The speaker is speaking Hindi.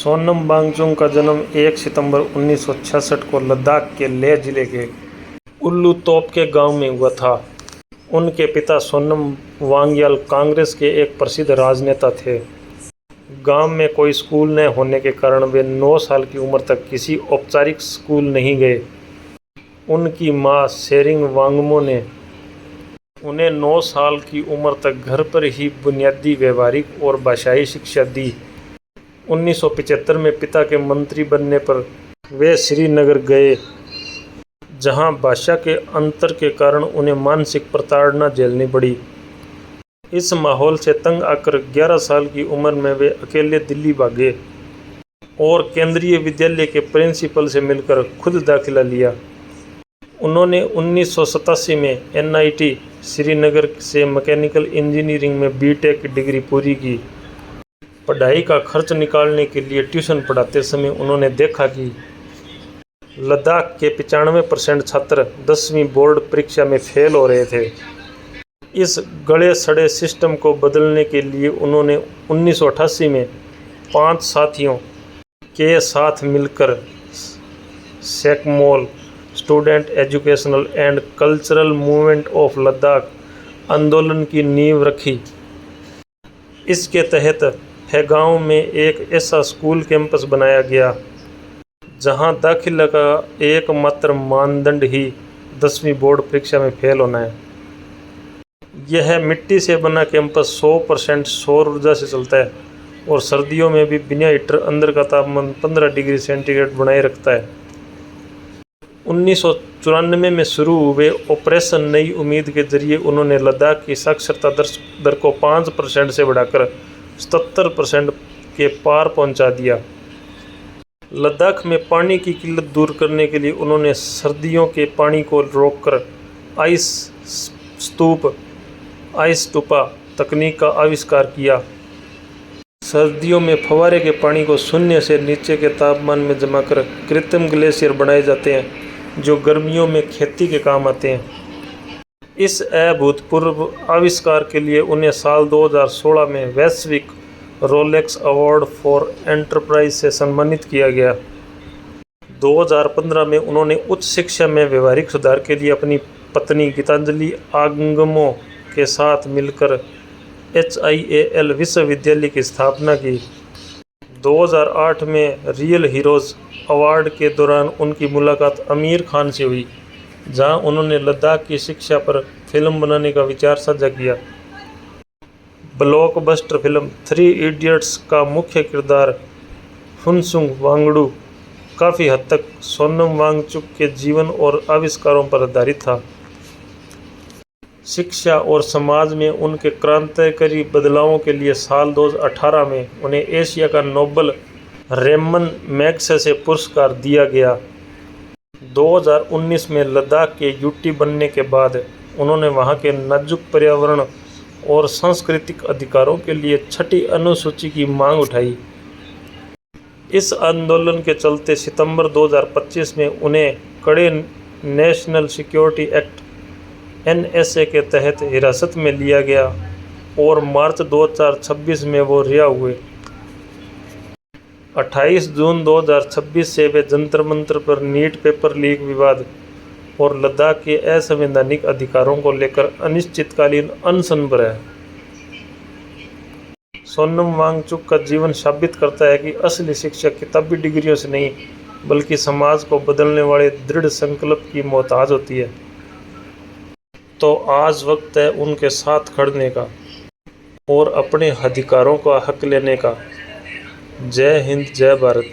सोनम वांगचुक का जन्म 1 सितंबर 1966 को लद्दाख के लेह जिले के उल्लू तोप के गांव में हुआ था। उनके पिता सोनम वांग्याल कांग्रेस के एक प्रसिद्ध राजनेता थे। गांव में कोई स्कूल न होने के कारण वे 9 साल की उम्र तक किसी औपचारिक स्कूल नहीं गए। उनकी मां सेरिंग वांगमो ने उन्हें 9 साल की उम्र तक घर पर ही बुनियादी व्यवहारिक और भाषाई शिक्षा दी। 1975 में पिता के मंत्री बनने पर वे श्रीनगर गए, जहां भाषा के अंतर के कारण उन्हें मानसिक प्रताड़ना झेलनी पड़ी। इस माहौल से तंग आकर 11 साल की उम्र में वे अकेले दिल्ली भागे और केंद्रीय विद्यालय के प्रिंसिपल से मिलकर खुद दाखिला लिया। उन्होंने 1987 में NIT श्रीनगर से मैकेनिकल इंजीनियरिंग में BTech की डिग्री पूरी की। पढ़ाई का खर्च निकालने के लिए ट्यूशन पढ़ाते समय उन्होंने देखा कि लद्दाख के 95% छात्र 10वीं बोर्ड परीक्षा में फेल हो रहे थे। इस गड़े सड़े सिस्टम को बदलने के लिए उन्होंने 1988 में 5 साथियों के साथ मिलकर SECMOL student educational and cultural movement of Ladakh आंदोलन की नींव रखी। इसके तहत गांव में एक ऐसा स्कूल कैंपस बनाया गया जहां दाखिला का एकमात्र मानदंड ही 10वीं बोर्ड परीक्षा में फेल होना है। यह मिट्टी से बना कैंपस 100% सौर ऊर्जा से चलता है और सर्दियों में भी बिना हीटर अंदर का तापमान 15 डिग्री सेंटीग्रेड बनाए रखता है। 1994 में शुरू हुए ऑपरेशन नई उम्मीद के जरिए उन्होंने लद्दाख की साक्षरता दर को 5% से बढ़ाकर 77% के पार पहुंचा दिया। लद्दाख में पानी की किल्लत दूर करने के लिए उन्होंने सर्दियों के पानी को रोककर आइस स्तूपा तकनीक का आविष्कार किया। सर्दियों में फव्वारे के पानी को शून्य से नीचे के तापमान में जमा कर कृत्रिम ग्लेशियर बनाए जाते हैं, जो गर्मियों में खेती के काम आते हैं। इस अभूतपूर्व आविष्कार के लिए उन्हें साल 2016 में वैश्विक रोलेक्स अवार्ड फॉर एंटरप्राइज से सम्मानित किया गया। 2015 में उन्होंने उच्च शिक्षा में व्यवहारिक सुधार के लिए अपनी पत्नी गीतांजलि आंगमो के साथ मिलकर HIAL विश्वविद्यालय की स्थापना की। 2008 में रियल हीरोज़ अवार्ड के दौरान उनकी मुलाकात आमिर खान से हुई, जहां उन्होंने लद्दाख की शिक्षा पर फिल्म बनाने का विचार साझा किया। ब्लॉकबस्टर फिल्म 3 इडियट्स का मुख्य किरदार फुनसुक वांगडू काफ़ी हद तक सोनम वांगचुक के जीवन और आविष्कारों पर आधारित था। शिक्षा और समाज में उनके क्रांतिकारी बदलावों के लिए साल 2018 में उन्हें एशिया का नोबेल रेमन मैग्सेसे पुरस्कार दिया गया। 2019 में लद्दाख के यूटी बनने के बाद उन्होंने वहां के नाजुक पर्यावरण और सांस्कृतिक अधिकारों के लिए 6ठी अनुसूची की मांग उठाई। इस आंदोलन के चलते सितंबर 2025 में उन्हें कड़े नेशनल सिक्योरिटी एक्ट NSA के तहत हिरासत में लिया गया और मार्च 2026 में वो रिहा हुए। 28 जून 2026 से वे जंतर मंतर पर नीट पेपर लीक विवाद और लद्दाख के असंवैधानिक अधिकारों को लेकर अनिश्चितकालीन अनशन पर है। सोनम वांगचुक का जीवन साबित करता है कि असली शिक्षा किताबी डिग्रियों से नहीं, बल्कि समाज को बदलने वाले दृढ़ संकल्प की मोहताज होती है। तो आज वक्त है उनके साथ खड़ने का और अपने अधिकारों का हक लेने का। जय हिंद, जय भारत।